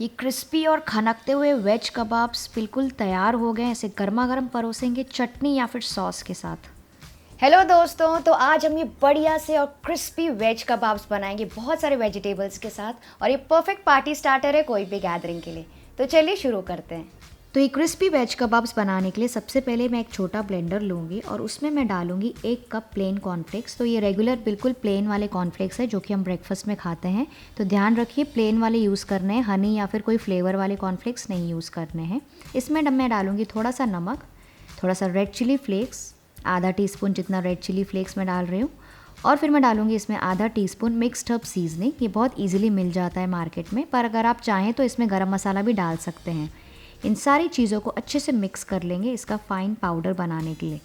ये क्रिस्पी और खनकते हुए वेज कबाब्स बिल्कुल तैयार हो गए हैं। इसे गर्मा गर्म परोसेंगे चटनी या फिर सॉस के साथ। हेलो दोस्तों, तो आज हम ये बढ़िया से और क्रिस्पी वेज कबाब्स बनाएंगे बहुत सारे वेजिटेबल्स के साथ, और ये परफेक्ट पार्टी स्टार्टर है कोई भी गैदरिंग के लिए। तो चलिए शुरू करते हैं। तो ये क्रिस्पी वेज कबाब्स बनाने के लिए सबसे पहले मैं एक छोटा ब्लेंडर लूँगी और उसमें मैं डालूँगी 1 कप प्लेन कॉर्नफ्लेक्स। तो ये रेगुलर बिल्कुल प्लेन वाले कॉर्नफ्लेक्स है जो कि हम ब्रेकफास्ट में खाते हैं। तो ध्यान रखिए प्लेन वाले यूज़ करने हैं, हनी या फिर कोई फ्लेवर वाले कॉर्नफ्लेक्स नहीं यूज़ करने हैं। इसमें मैं डालूँगी थोड़ा सा नमक, थोड़ा सा रेड चिली फ्लेक्स, आधा टीस्पून जितना रेड चिली फ्लेक्स मैं डाल रही हूँ, और फिर मैं डालूँगी इसमें आधा टीस्पून मिक्स्ड हर्ब सीजनिंग। ये बहुत इजीली मिल जाता है मार्केट में, पर अगर आप चाहें तो इसमें गरम मसाला भी डाल सकते हैं। इन सारी चीज़ों को अच्छे से मिक्स कर लेंगे इसका फ़ाइन पाउडर बनाने के लिए।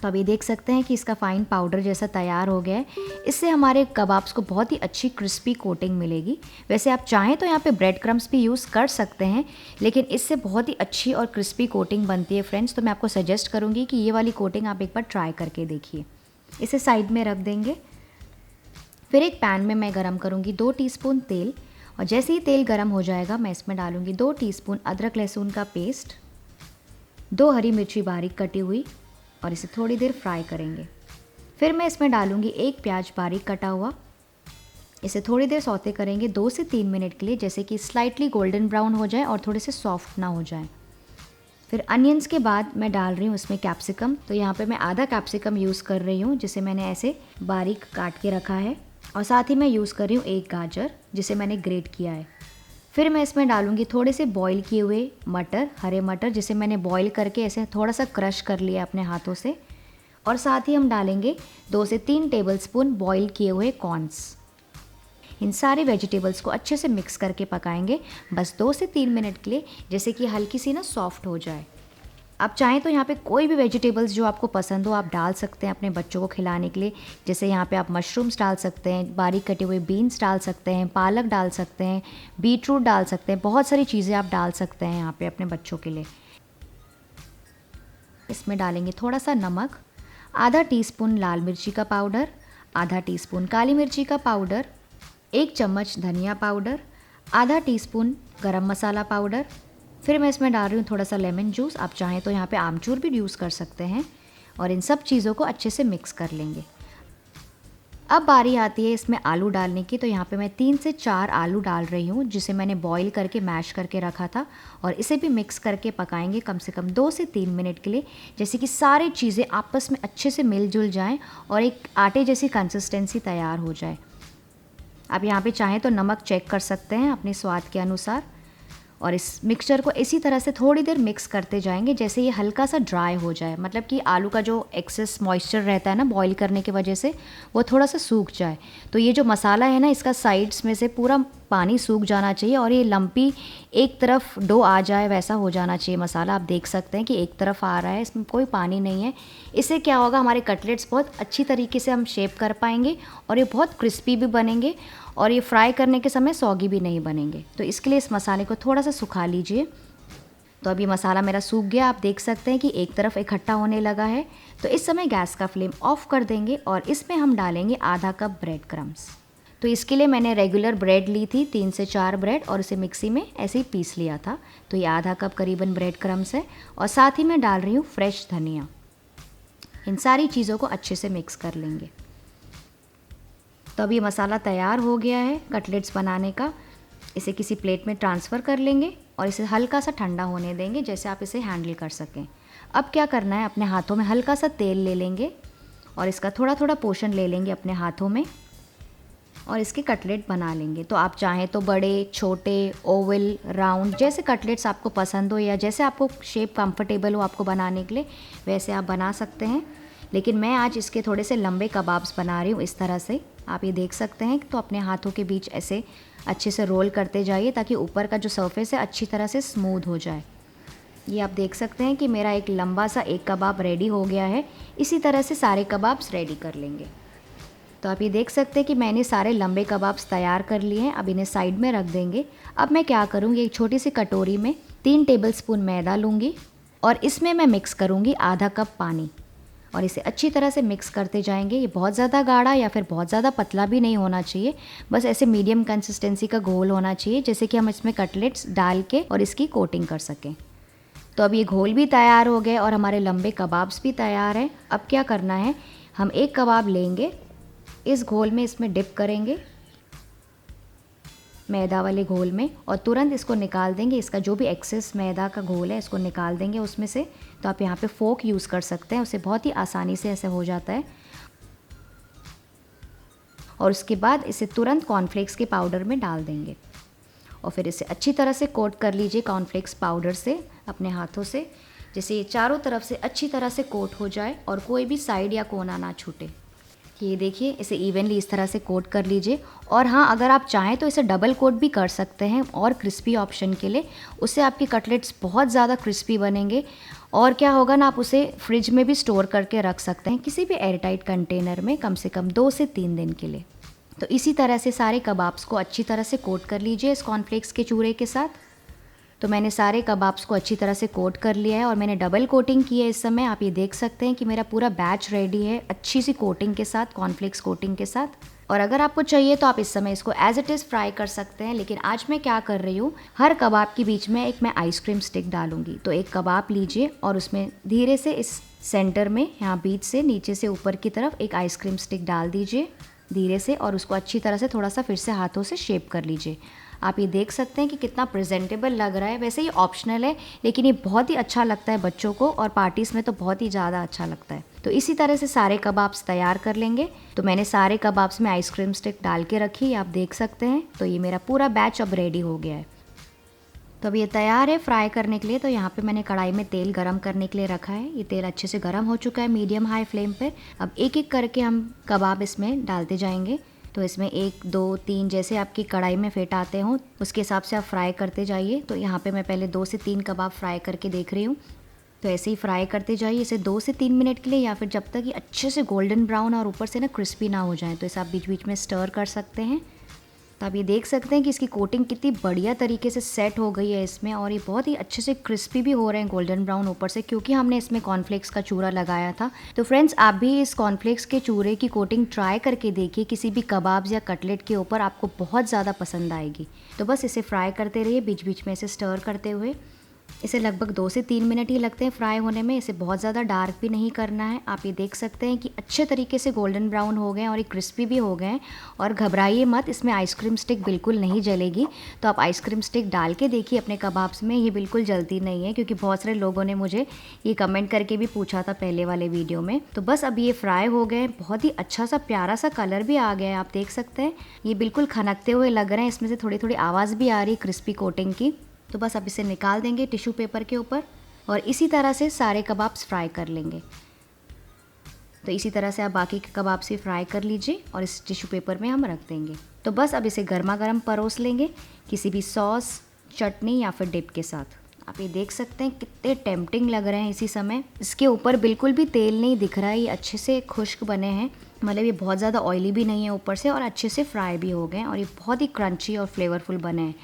तो अभी देख सकते हैं कि इसका फ़ाइन पाउडर जैसा तैयार हो गया है। इससे हमारे कबाब्स को बहुत ही अच्छी क्रिस्पी कोटिंग मिलेगी। वैसे आप चाहें तो यहाँ पे ब्रेड क्रम्स भी यूज़ कर सकते हैं, लेकिन इससे बहुत ही अच्छी और क्रिस्पी कोटिंग बनती है फ्रेंड्स। तो मैं आपको सजेस्ट करूँगी कि ये वाली कोटिंग आप एक बार ट्राई करके देखिए। इसे साइड में रख देंगे। फिर एक पैन में मैं गरम करूँगी 2 टीस्पून तेल, और जैसे ही तेल गरम हो जाएगा मैं इसमें डालूँगी 2 टीस्पून अदरक लहसुन का पेस्ट, 2 हरी मिर्ची बारीक कटी हुई, और इसे थोड़ी देर फ्राई करेंगे। फिर मैं इसमें डालूँगी 1 प्याज बारीक कटा हुआ। इसे थोड़ी देर सौते करेंगे 2 से 3 मिनट के लिए, जैसे कि स्लाइटली गोल्डन ब्राउन हो जाए और थोड़े से सॉफ्ट ना हो जाए। फिर अनियंस के बाद मैं डाल रही हूँ इसमें कैप्सिकम। तो यहाँ पे मैं आधा कैप्सिकम यूज़ कर रही हूँ, जिसे मैंने ऐसे बारीक काट के रखा है, और साथ ही मैं यूज़ कर रही हूँ 1 गाजर जिसे मैंने ग्रेट किया है। फिर मैं इसमें डालूँगी थोड़े से बॉईल किए हुए मटर, हरे मटर, जिसे मैंने बॉईल करके ऐसे थोड़ा सा क्रश कर लिया अपने हाथों से, और साथ ही हम डालेंगे 2 से 3 टेबलस्पून बॉईल किए हुए कॉर्न्स। इन सारे वेजिटेबल्स को अच्छे से मिक्स करके पकाएंगे बस 2 से 3 मिनट के लिए, जैसे कि हल्की सी ना सॉफ्ट हो जाए। आप चाहें तो यहाँ पे कोई भी वेजिटेबल्स जो आपको पसंद हो आप डाल सकते हैं अपने बच्चों को खिलाने के लिए। जैसे यहाँ पे आप मशरूम्स डाल सकते हैं, बारीक कटे हुए बीन्स डाल सकते हैं, पालक डाल सकते हैं, बीटरूट डाल सकते हैं, बहुत सारी चीज़ें आप डाल सकते हैं यहाँ पे अपने बच्चों के लिए। इसमें डालेंगे थोड़ा सा नमक, आधा टीस्पून लाल मिर्ची का पाउडर, आधा टीस्पून काली मिर्ची का पाउडर, 1 चम्मच धनिया पाउडर, आधा टीस्पून गरम मसाला पाउडर। फिर मैं इसमें डाल रही हूँ थोड़ा सा लेमन जूस, आप चाहें तो यहाँ पे आमचूर भी यूज़ कर सकते हैं, और इन सब चीज़ों को अच्छे से मिक्स कर लेंगे। अब बारी आती है इसमें आलू डालने की। तो यहाँ पे मैं 3 से 4 आलू डाल रही हूँ, जिसे मैंने बॉईल करके मैश करके रखा था, और इसे भी मिक्स करके पकाएंगे कम से कम 2 से 3 मिनट के लिए, जैसे कि सारी चीज़ें आपस में अच्छे से मिलजुल जाएँ और एक आटे जैसी कंसिस्टेंसी तैयार हो जाए। आप यहाँ पे चाहें तो नमक चेक कर सकते हैं अपने स्वाद के अनुसार, और इस मिक्सचर को इसी तरह से थोड़ी देर मिक्स करते जाएंगे जैसे ये हल्का सा ड्राई हो जाए, मतलब कि आलू का जो एक्सेस मॉइस्चर रहता है ना बॉईल करने की वजह से, वो थोड़ा सा सूख जाए। तो ये जो मसाला है ना, इसका साइड्स में से पूरा पानी सूख जाना चाहिए, और ये लंपी एक तरफ डो आ जाए वैसा हो जाना चाहिए मसाला। आप देख सकते हैं कि एक तरफ आ रहा है, इसमें कोई पानी नहीं है। इससे क्या होगा, हमारे कटलेट्स बहुत अच्छी तरीके से हम शेप कर पाएंगे, और ये बहुत क्रिस्पी भी बनेंगे, और ये फ्राई करने के समय सॉगी भी नहीं बनेंगे। तो इसके लिए इस मसाले को थोड़ा सा सुखा लीजिए। तो अभी मसाला मेरा सूख गया, आप देख सकते हैं कि एक तरफ इकट्ठा होने लगा है। तो इस समय गैस का फ्लेम ऑफ कर देंगे, और इसमें हम डालेंगे आधा कप ब्रेड क्रम्स। तो इसके लिए मैंने रेगुलर ब्रेड ली थी 3 से 4 ब्रेड, और इसे मिक्सी में ऐसे ही पीस लिया था। तो ये आधा कप करीबन ब्रेड क्रम्स है, और साथ ही मैं डाल रही हूँ फ्रेश धनिया। इन सारी चीज़ों को अच्छे से मिक्स कर लेंगे। तो अब ये मसाला तैयार हो गया है कटलेट्स बनाने का। इसे किसी प्लेट में ट्रांसफ़र कर लेंगे, और इसे हल्का सा ठंडा होने देंगे, जैसे आप इसे हैंडल कर सकें। अब क्या करना है, अपने हाथों में हल्का सा तेल ले लेंगे, और इसका थोड़ा थोड़ा पोर्शन ले लेंगे अपने हाथों में, और इसके कटलेट बना लेंगे। तो आप चाहें तो बड़े, छोटे, ओवल, राउंड, जैसे कटलेट्स आपको पसंद हो या जैसे आपको शेप कंफर्टेबल हो आपको बनाने के लिए, वैसे आप बना सकते हैं। लेकिन मैं आज इसके थोड़े से लंबे कबाब्स बना रही हूँ इस तरह से। आप ये देख सकते हैं। तो अपने हाथों के बीच ऐसे अच्छे से रोल करते जाइए, ताकि ऊपर का जो सरफेस है अच्छी तरह से स्मूथ हो जाए। ये आप देख सकते हैं कि मेरा एक लंबा सा एक कबाब रेडी हो गया है। इसी तरह से सारे कबाब्स रेडी कर लेंगे। तो आप ये देख सकते हैं कि मैंने सारे लंबे कबाब्स तैयार कर लिए हैं। अब इन्हें साइड में रख देंगे। अब मैं क्या करूँगी, एक छोटी सी कटोरी में 3 टेबलस्पून मैदा लूँगी, और इसमें मैं मिक्स करूँगी आधा कप पानी, और इसे अच्छी तरह से मिक्स करते जाएंगे। ये बहुत ज़्यादा गाढ़ा या फिर बहुत ज़्यादा पतला भी नहीं होना चाहिए, बस ऐसे मीडियम कंसिस्टेंसी का घोल होना चाहिए, जैसे कि हम इसमें कटलेट्स डाल के और इसकी कोटिंग कर सकें। तो अब ये घोल भी तैयार हो गए और हमारे लंबे कबाब्स भी तैयार हैं। अब क्या करना है, हम एक कबाब लेंगे, इस घोल में इसमें डिप करेंगे, मैदा वाले घोल में, और तुरंत इसको निकाल देंगे। इसका जो भी एक्सेस मैदा का घोल है इसको निकाल देंगे उसमें से। तो आप यहाँ पे फोक यूज़ कर सकते हैं, उससे बहुत ही आसानी से ऐसे हो जाता है। और उसके बाद इसे तुरंत कॉर्नफ्लेक्स के पाउडर में डाल देंगे और फिर इसे अच्छी तरह से कोट कर लीजिए कॉर्नफ्लेक्स पाउडर से अपने हाथों से, जैसे ये चारों तरफ से अच्छी तरह से कोट हो जाए और कोई भी साइड या कोना ना छूटे। ये देखिए, इसे इवनली इस तरह से कोट कर लीजिए। और हाँ, अगर आप चाहें तो इसे डबल कोट भी कर सकते हैं और क्रिस्पी ऑप्शन के लिए, उससे आपके कटलेट्स बहुत ज़्यादा क्रिस्पी बनेंगे। और क्या होगा ना, आप उसे फ्रिज में भी स्टोर करके रख सकते हैं किसी भी एयरटाइट कंटेनर में, कम से कम 2 से 3 दिन के लिए। तो इसी तरह से सारे कबाब्स को अच्छी तरह से कोट कर लीजिए इस कॉर्नफ्लेक्स के चूरे के साथ। तो मैंने सारे कबाब्स को अच्छी तरह से कोट कर लिया है और मैंने डबल कोटिंग की है। इस समय आप ये देख सकते हैं कि मेरा पूरा बैच रेडी है अच्छी सी कोटिंग के साथ, कॉर्नफ्लेक्स कोटिंग के साथ। और अगर आपको चाहिए तो आप इस समय इसको एज इट इज़ फ्राई कर सकते हैं, लेकिन आज मैं क्या कर रही हूँ, हर कबाब के बीच में एक मैं आइसक्रीम स्टिक डालूंगी। तो एक कबाब लीजिए और उसमें धीरे से इस सेंटर में, यहाँ बीच से नीचे से ऊपर की तरफ एक आइसक्रीम स्टिक डाल दीजिए धीरे से, और उसको अच्छी तरह से थोड़ा सा फिर से हाथों से शेप कर लीजिए। आप ये देख सकते हैं कि कितना प्रेजेंटेबल लग रहा है। वैसे ये ऑप्शनल है, लेकिन ये बहुत ही अच्छा लगता है बच्चों को, और पार्टीज़ में तो बहुत ही ज़्यादा अच्छा लगता है। तो इसी तरह से सारे कबाब्स तैयार कर लेंगे। तो मैंने सारे कबाब्स में आइसक्रीम स्टिक डाल के रखी, आप देख सकते हैं। तो ये मेरा पूरा बैच अब रेडी हो गया है। तो अब ये तैयार है फ्राई करने के लिए। तो यहाँ पे मैंने कढ़ाई में तेल गरम करने के लिए रखा है। ये तेल अच्छे से गरम हो चुका है मीडियम हाई फ्लेम पर। अब एक एक करके हम कबाब इसमें डालते जाएंगे। तो इसमें 1 2 3 जैसे आपकी कढ़ाई में फिट आते हों उसके हिसाब से आप फ्राई करते जाइए। तो यहाँ पे मैं पहले 2 से 3 कबाब फ्राई करके देख रही हूँ। तो ऐसे ही फ्राई करते जाइए इसे 2 से 3 मिनट के लिए, या फिर जब तक ये अच्छे से गोल्डन ब्राउन और ऊपर से ना क्रिस्पी ना हो जाए। तो इसे आप बीच बीच में स्टर कर सकते हैं। तो आप ये देख सकते हैं कि इसकी कोटिंग कितनी बढ़िया तरीके से सेट हो गई है इसमें, और ये बहुत ही अच्छे से क्रिस्पी भी हो रहे हैं गोल्डन ब्राउन ऊपर से, क्योंकि हमने इसमें कॉर्नफ्लेक्स का चूरा लगाया था। तो फ्रेंड्स, आप भी इस कॉर्नफ्लेक्स के चूरे की कोटिंग ट्राई करके देखिए किसी भी कबाब्स या कटलेट के ऊपर, आपको बहुत ज़्यादा पसंद आएगी। तो बस इसे फ्राई करते रहिए बीच बीच में इसे स्टर करते हुए। इसे लगभग 2 से 3 मिनट ही लगते हैं फ्राई होने में। इसे बहुत ज़्यादा डार्क भी नहीं करना है। आप ये देख सकते हैं कि अच्छे तरीके से गोल्डन ब्राउन हो गए हैं और ये क्रिस्पी भी हो गए हैं। और घबराइए मत, इसमें आइसक्रीम स्टिक बिल्कुल नहीं जलेगी। तो आप आइसक्रीम स्टिक डाल के देखिए अपने कबाब्स में, ये बिल्कुल जलती नहीं है, क्योंकि बहुत सारे लोगों ने मुझे ये कमेंट करके भी पूछा था पहले वाले वीडियो में। तो बस अब ये फ्राई हो गए, बहुत ही अच्छा सा प्यारा सा कलर भी आ गया है, आप देख सकते हैं। ये बिल्कुल खनकते हुए लग रहे हैं, इसमें से थोड़ी थोड़ी आवाज़ भी आ रही क्रिस्पी कोटिंग की। तो बस अब इसे निकाल देंगे टिश्यू पेपर के ऊपर, और इसी तरह से सारे कबाब्स फ्राई कर लेंगे। तो इसी तरह से आप बाकी के कबाब से फ्राई कर लीजिए और इस टिश्यू पेपर में हम रख देंगे। तो बस अब इसे गर्मा गर्म परोस लेंगे किसी भी सॉस, चटनी या फिर डिप के साथ। आप ये देख सकते हैं कितने टेम्पटिंग लग रहे हैं इसी समय। इसके ऊपर बिल्कुल भी तेल नहीं दिख रहा है, ये अच्छे से खुश्क बने हैं, मतलब ये बहुत ज़्यादा ऑयली भी नहीं है ऊपर से, और अच्छे से फ्राई भी हो गए हैं, और ये बहुत ही क्रंची और फ्लेवरफुल बने हैं।